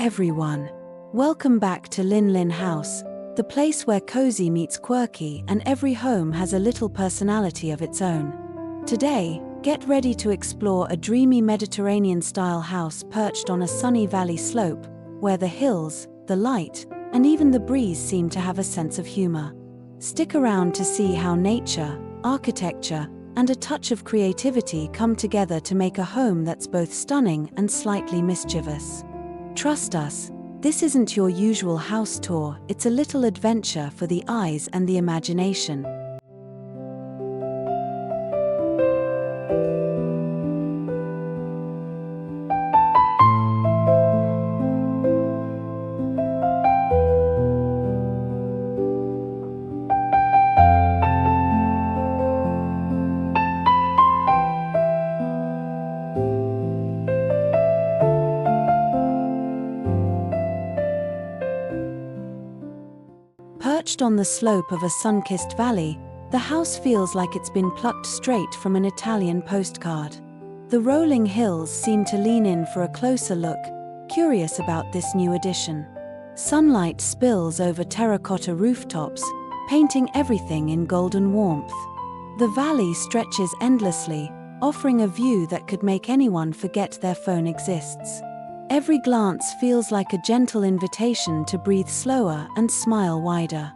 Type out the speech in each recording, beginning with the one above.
everyone. Welcome back to Lin Lin House, the place where cozy meets quirky and every home has a little personality of its own. Today, get ready to explore a dreamy Mediterranean-style house perched on a sunny valley slope, where the hills, the light, and even the breeze seem to have a sense of humor. Stick around to see how nature, architecture, and a touch of creativity come together to make a home that's both stunning and slightly mischievous. Trust us, this isn't your usual house tour, it's a little adventure for the eyes and the imagination. Perched on the slope of a sun-kissed valley, the house feels like it's been plucked straight from an Italian postcard. The rolling hills seem to lean in for a closer look, curious about this new addition. Sunlight spills over terracotta rooftops, painting everything in golden warmth. The valley stretches endlessly, offering a view that could make anyone forget their phone exists. Every glance feels like a gentle invitation to breathe slower and smile wider.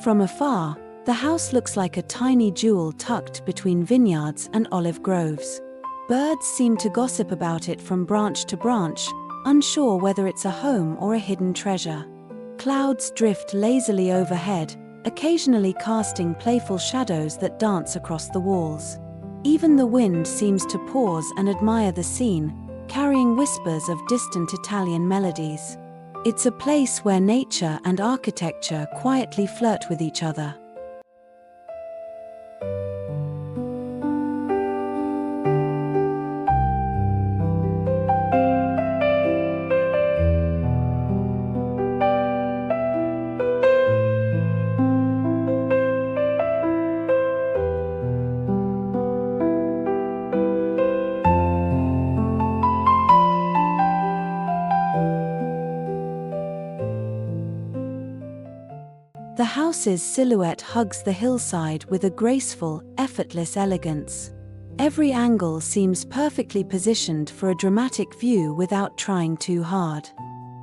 From afar, the house looks like a tiny jewel tucked between vineyards and olive groves. Birds seem to gossip about it from branch to branch, unsure whether it's a home or a hidden treasure. Clouds drift lazily overhead, occasionally casting playful shadows that dance across the walls. Even the wind seems to pause and admire the scene, carrying whispers of distant Italian melodies. It's a place where nature and architecture quietly flirt with each other. The house's silhouette hugs the hillside with a graceful, effortless elegance. Every angle seems perfectly positioned for a dramatic view without trying too hard.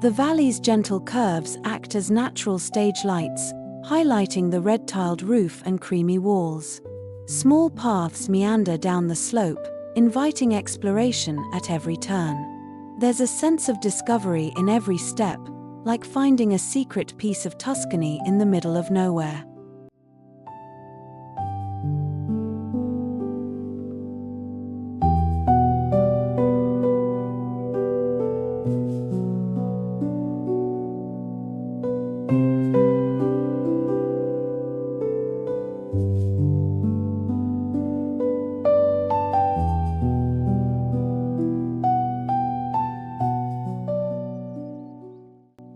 The valley's gentle curves act as natural stage lights, highlighting the red-tiled roof and creamy walls. Small paths meander down the slope, inviting exploration at every turn. There's a sense of discovery in every step, like finding a secret piece of Tuscany in the middle of nowhere.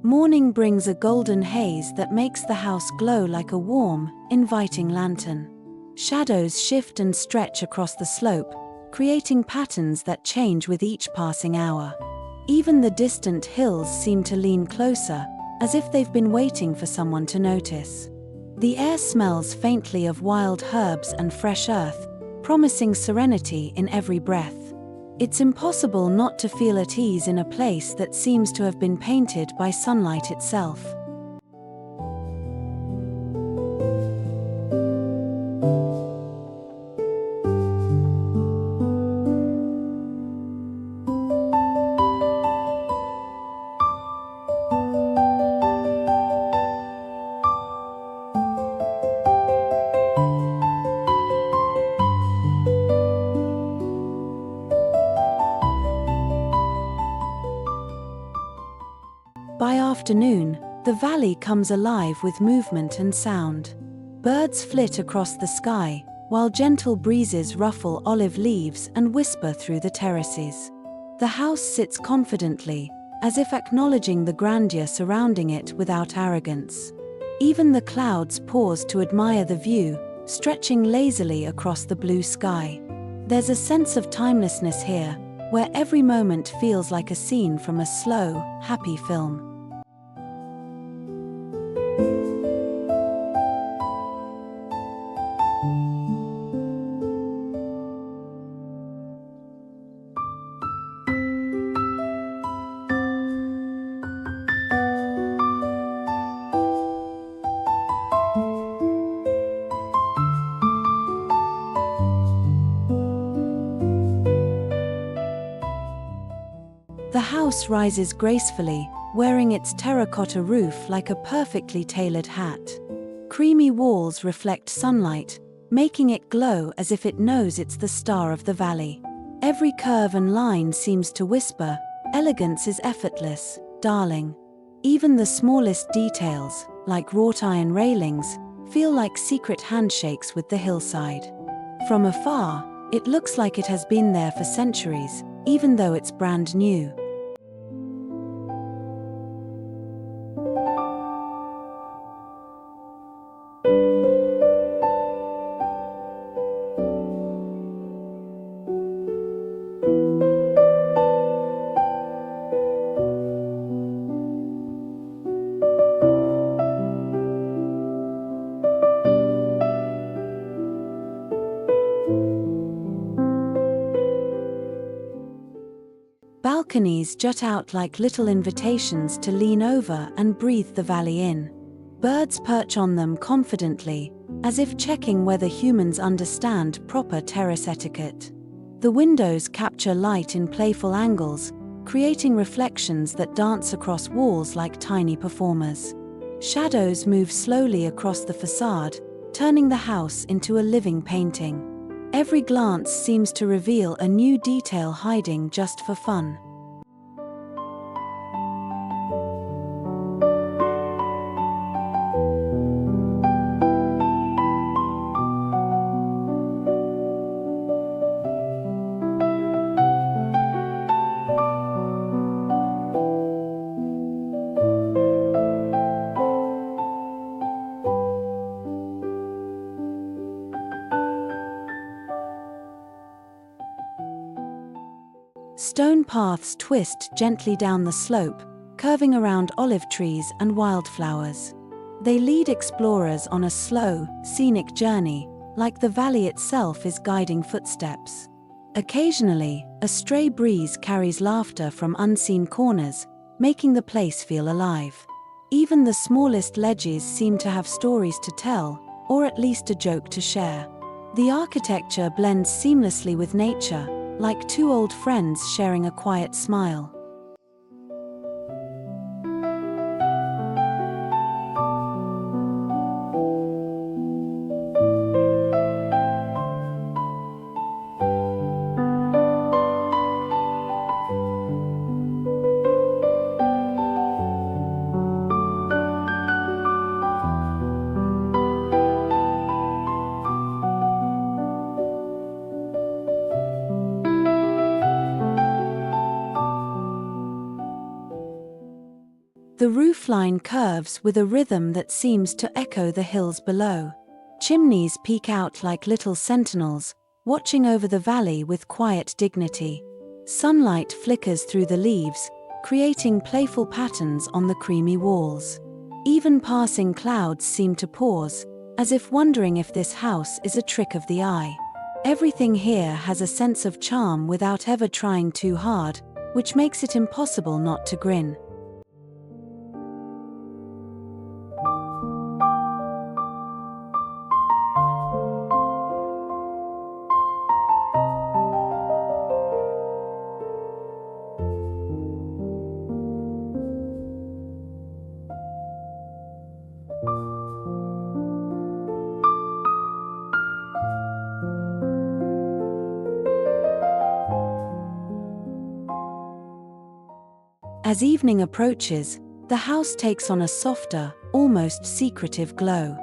Morning brings a golden haze that makes the house glow like a warm, inviting lantern. Shadows shift and stretch across the slope, creating patterns that change with each passing hour. Even the distant hills seem to lean closer, as if they've been waiting for someone to notice. The air smells faintly of wild herbs and fresh earth, promising serenity in every breath. It's impossible not to feel at ease in a place that seems to have been painted by sunlight itself. By afternoon, the valley comes alive with movement and sound. Birds flit across the sky, while gentle breezes ruffle olive leaves and whisper through the terraces. The house sits confidently, as if acknowledging the grandeur surrounding it without arrogance. Even the clouds pause to admire the view, stretching lazily across the blue sky. There's a sense of timelessness here, where every moment feels like a scene from a slow, happy film. The house rises gracefully, wearing its terracotta roof like a perfectly tailored hat. Creamy walls reflect sunlight, making it glow as if it knows it's the star of the valley. Every curve and line seems to whisper, "Elegance is effortless, darling." Even the smallest details, like wrought iron railings, feel like secret handshakes with the hillside. From afar, it looks like it has been there for centuries, even though it's brand new. Balconies jut out like little invitations to lean over and breathe the valley in. Birds perch on them confidently, as if checking whether humans understand proper terrace etiquette. The windows capture light in playful angles, creating reflections that dance across walls like tiny performers. Shadows move slowly across the facade, turning the house into a living painting. Every glance seems to reveal a new detail hiding just for fun. Stone paths twist gently down the slope, curving around olive trees and wildflowers. They lead explorers on a slow, scenic journey, like the valley itself is guiding footsteps. Occasionally, a stray breeze carries laughter from unseen corners, making the place feel alive. Even the smallest ledges seem to have stories to tell, or at least a joke to share. The architecture blends seamlessly with nature, like two old friends sharing a quiet smile. The roofline curves with a rhythm that seems to echo the hills below. Chimneys peek out like little sentinels, watching over the valley with quiet dignity. Sunlight flickers through the leaves, creating playful patterns on the creamy walls. Even passing clouds seem to pause, as if wondering if this house is a trick of the eye. Everything here has a sense of charm without ever trying too hard, which makes it impossible not to grin. As evening approaches, the house takes on a softer, almost secretive glow.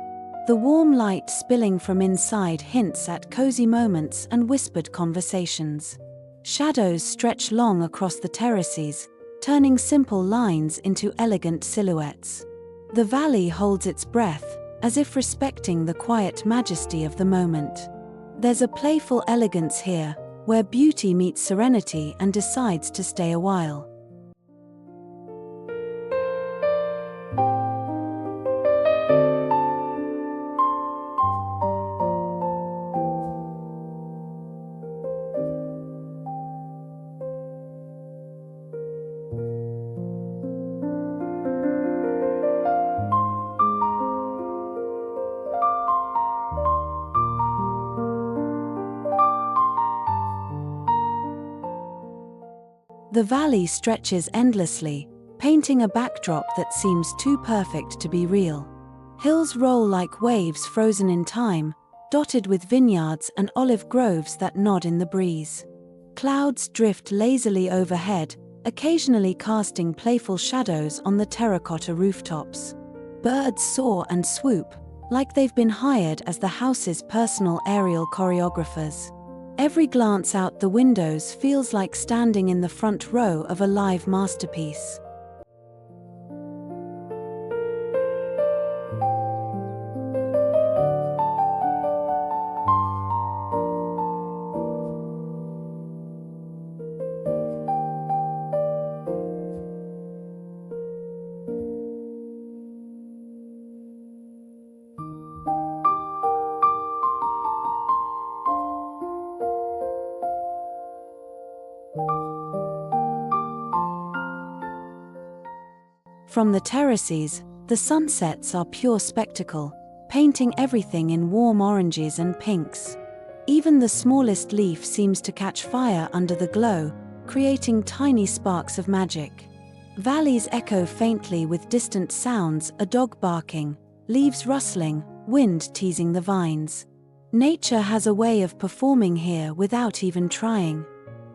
The warm light spilling from inside hints at cozy moments and whispered conversations. Shadows stretch long across the terraces, turning simple lines into elegant silhouettes. The valley holds its breath, as if respecting the quiet majesty of the moment. There's a playful elegance here, where beauty meets serenity and decides to stay a while. The valley stretches endlessly, painting a backdrop that seems too perfect to be real. Hills roll like waves frozen in time, dotted with vineyards and olive groves that nod in the breeze. Clouds drift lazily overhead, occasionally casting playful shadows on the terracotta rooftops. Birds soar and swoop, like they've been hired as the house's personal aerial choreographers. Every glance out the windows feels like standing in the front row of a live masterpiece. From the terraces, the sunsets are pure spectacle, painting everything in warm oranges and pinks. Even the smallest leaf seems to catch fire under the glow, creating tiny sparks of magic. Valleys echo faintly with distant sounds: a dog barking, leaves rustling, wind teasing the vines. Nature has a way of performing here without even trying.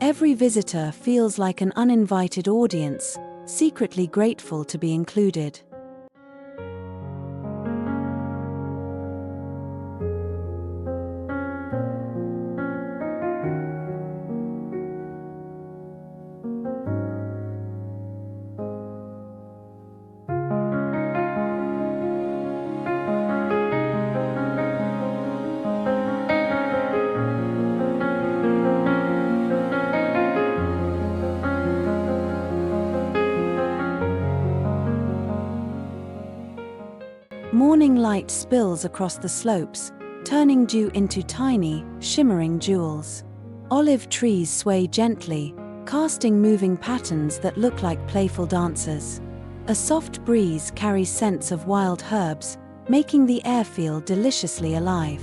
Every visitor feels like an uninvited audience, secretly grateful to be included. Morning light spills across the slopes, turning dew into tiny, shimmering jewels. Olive trees sway gently, casting moving patterns that look like playful dancers. A soft breeze carries scents of wild herbs, making the air feel deliciously alive.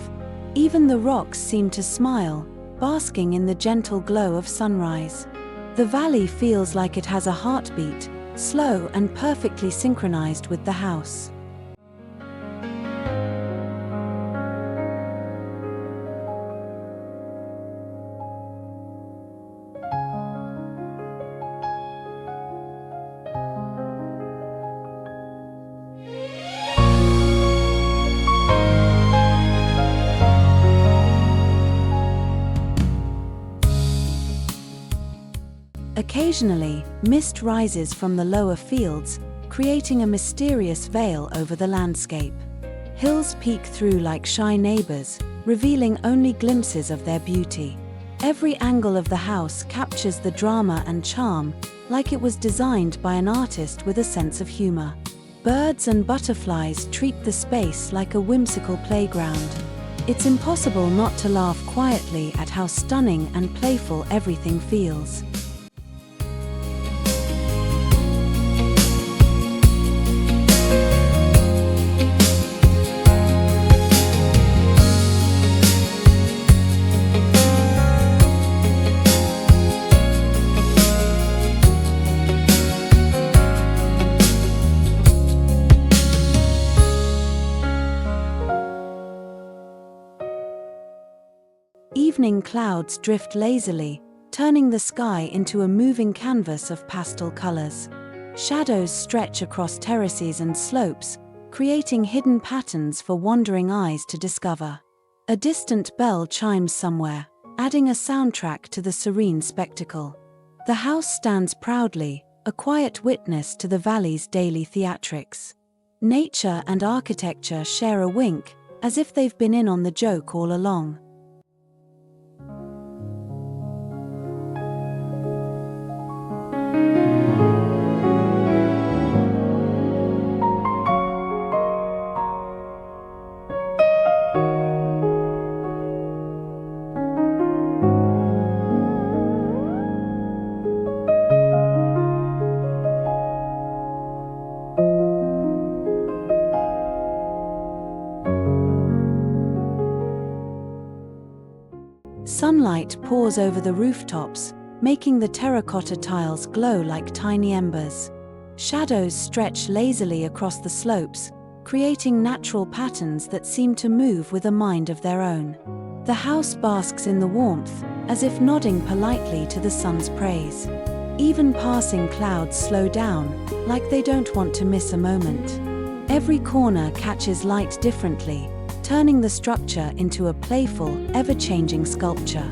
Even the rocks seem to smile, basking in the gentle glow of sunrise. The valley feels like it has a heartbeat, slow and perfectly synchronized with the house. Occasionally, mist rises from the lower fields, creating a mysterious veil over the landscape. Hills peek through like shy neighbors, revealing only glimpses of their beauty. Every angle of the house captures the drama and charm, like it was designed by an artist with a sense of humor. Birds and butterflies treat the space like a whimsical playground. It's impossible not to laugh quietly at how stunning and playful everything feels. Evening clouds drift lazily, turning the sky into a moving canvas of pastel colors. Shadows stretch across terraces and slopes, creating hidden patterns for wandering eyes to discover. A distant bell chimes somewhere, adding a soundtrack to the serene spectacle. The house stands proudly, a quiet witness to the valley's daily theatrics. Nature and architecture share a wink, as if they've been in on the joke all along. Sunlight pours over the rooftops, making the terracotta tiles glow like tiny embers. Shadows stretch lazily across the slopes, creating natural patterns that seem to move with a mind of their own. The house basks in the warmth, as if nodding politely to the sun's praise. Even passing clouds slow down, like they don't want to miss a moment. Every corner catches light differently, turning the structure into a playful, ever-changing sculpture.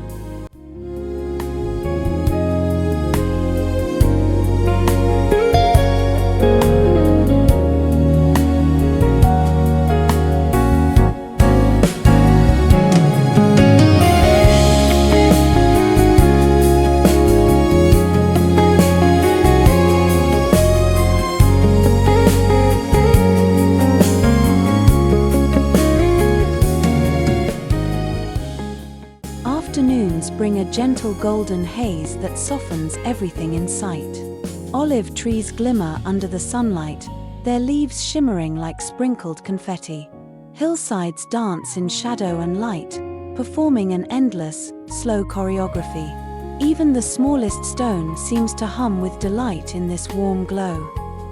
Afternoons bring a gentle golden haze that softens everything in sight. Olive trees glimmer under the sunlight, their leaves shimmering like sprinkled confetti. Hillsides dance in shadow and light, performing an endless, slow choreography. Even the smallest stone seems to hum with delight in this warm glow.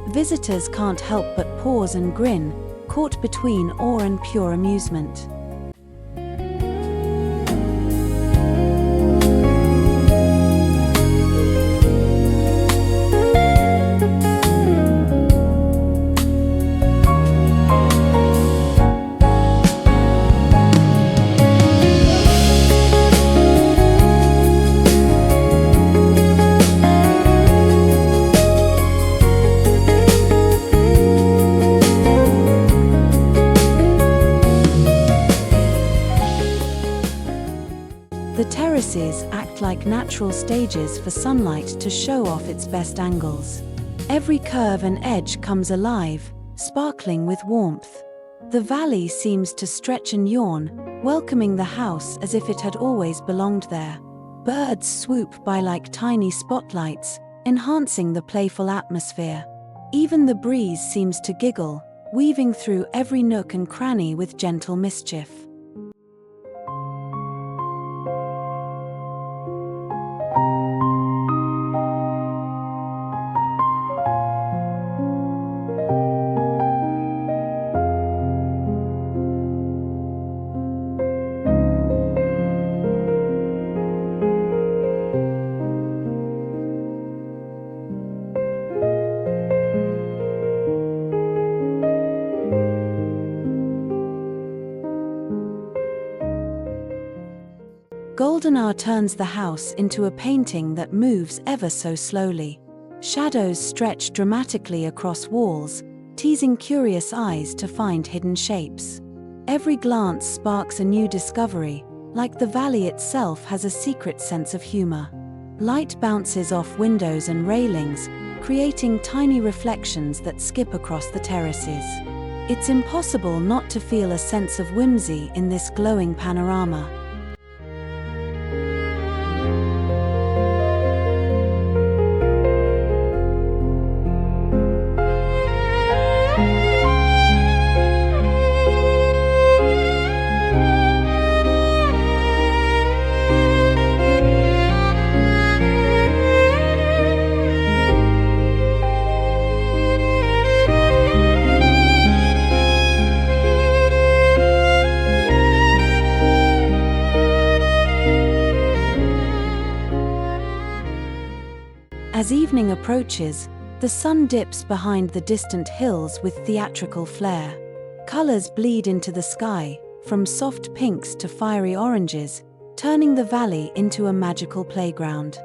Visitors can't help but pause and grin, caught between awe and pure amusement. The terraces act like natural stages for sunlight to show off its best angles. Every curve and edge comes alive, sparkling with warmth. The valley seems to stretch and yawn, welcoming the house as if it had always belonged there. Birds swoop by like tiny spotlights, enhancing the playful atmosphere. Even the breeze seems to giggle, weaving through every nook and cranny with gentle mischief. Golden hour turns the house into a painting that moves ever so slowly. Shadows stretch dramatically across walls, teasing curious eyes to find hidden shapes. Every glance sparks a new discovery, like the valley itself has a secret sense of humor. Light bounces off windows and railings, creating tiny reflections that skip across the terraces. It's impossible not to feel a sense of whimsy in this glowing panorama. As evening approaches, the sun dips behind the distant hills with theatrical flair. Colors bleed into the sky, from soft pinks to fiery oranges, turning the valley into a magical playground.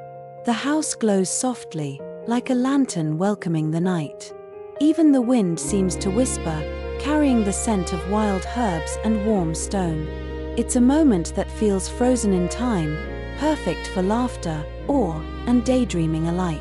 The house glows softly, like a lantern welcoming the night. Even the wind seems to whisper, carrying the scent of wild herbs and warm stone. It's a moment that feels frozen in time, perfect for laughter, awe, and daydreaming alike.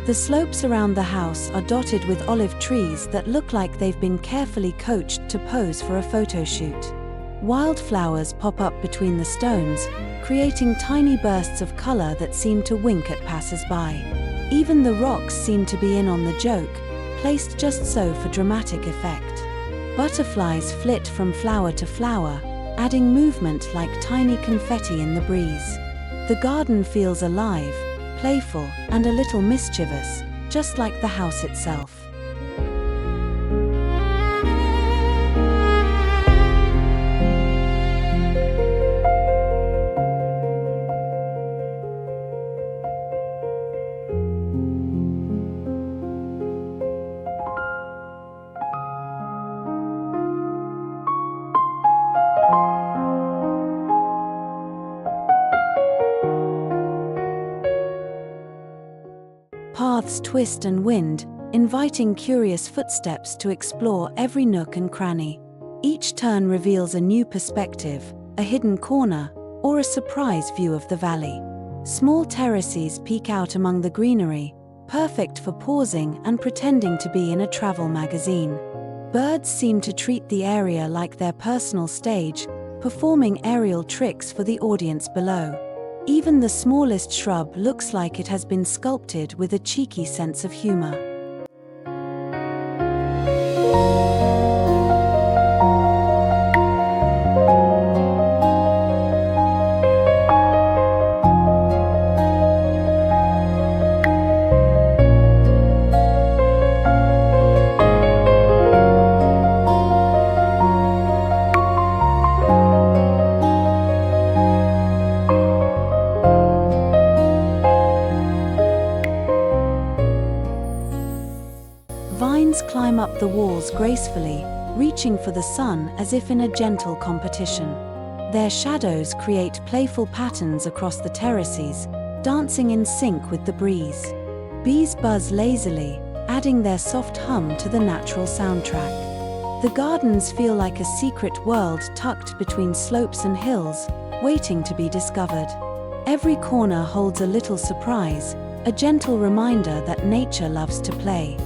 The slopes around the house are dotted with olive trees that look like they've been carefully coached to pose for a photo shoot. Wildflowers pop up between the stones, creating tiny bursts of color that seem to wink at passers-by. Even the rocks seem to be in on the joke, placed just so for dramatic effect. Butterflies flit from flower to flower, adding movement like tiny confetti in the breeze. The garden feels alive, playful, and a little mischievous, just like the house itself. Paths twist and wind, inviting curious footsteps to explore every nook and cranny. Each turn reveals a new perspective, a hidden corner, or a surprise view of the valley. Small terraces peek out among the greenery, perfect for pausing and pretending to be in a travel magazine. Birds seem to treat the area like their personal stage, performing aerial tricks for the audience below. Even the smallest shrub looks like it has been sculpted with a cheeky sense of humor. Vines climb up the walls gracefully, reaching for the sun as if in a gentle competition. Their shadows create playful patterns across the terraces, dancing in sync with the breeze. Bees buzz lazily, adding their soft hum to the natural soundtrack. The gardens feel like a secret world tucked between slopes and hills, waiting to be discovered. Every corner holds a little surprise, a gentle reminder that nature loves to play.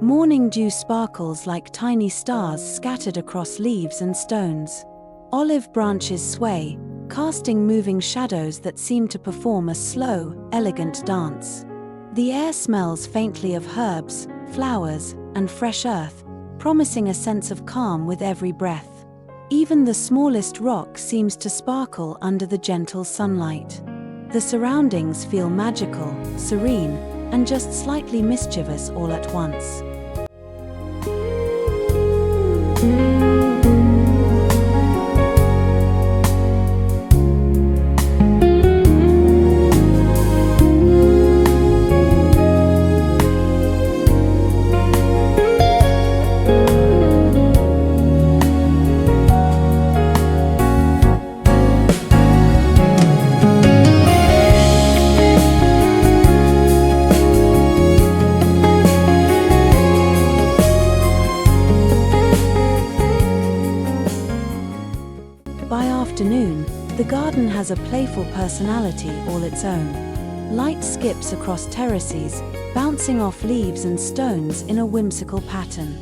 Morning dew sparkles like tiny stars scattered across leaves and stones. Olive branches sway, casting moving shadows that seem to perform a slow, elegant dance. The air smells faintly of herbs, flowers, and fresh earth, promising a sense of calm with every breath. Even the smallest rock seems to sparkle under the gentle sunlight. The surroundings feel magical, serene, and just slightly mischievous all at once. afternoon, the garden has a playful personality all its own. Light skips across terraces, bouncing off leaves and stones in a whimsical pattern.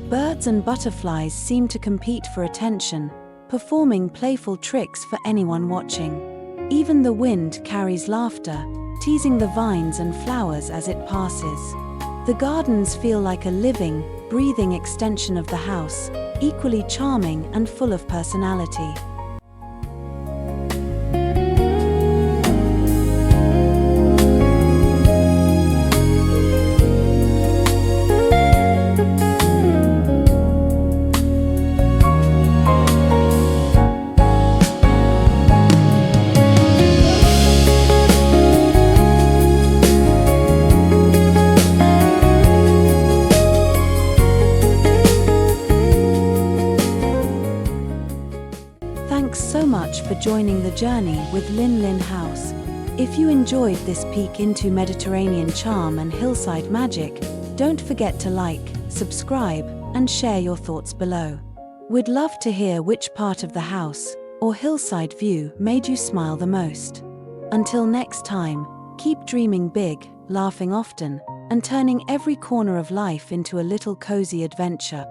Birds and butterflies seem to compete for attention, performing playful tricks for anyone watching. Even the wind carries laughter, teasing the vines and flowers as it passes. The gardens feel like a living, breathing extension of the house, equally charming and full of personality. Thanks so much for joining the journey with Lin House. If you enjoyed this peek into Mediterranean charm and hillside magic, don't forget to like, subscribe, and share your thoughts below. We'd love to hear which part of the house or hillside view made you smile the most. Until next time, keep dreaming big, laughing often, and turning every corner of life into a little cozy adventure.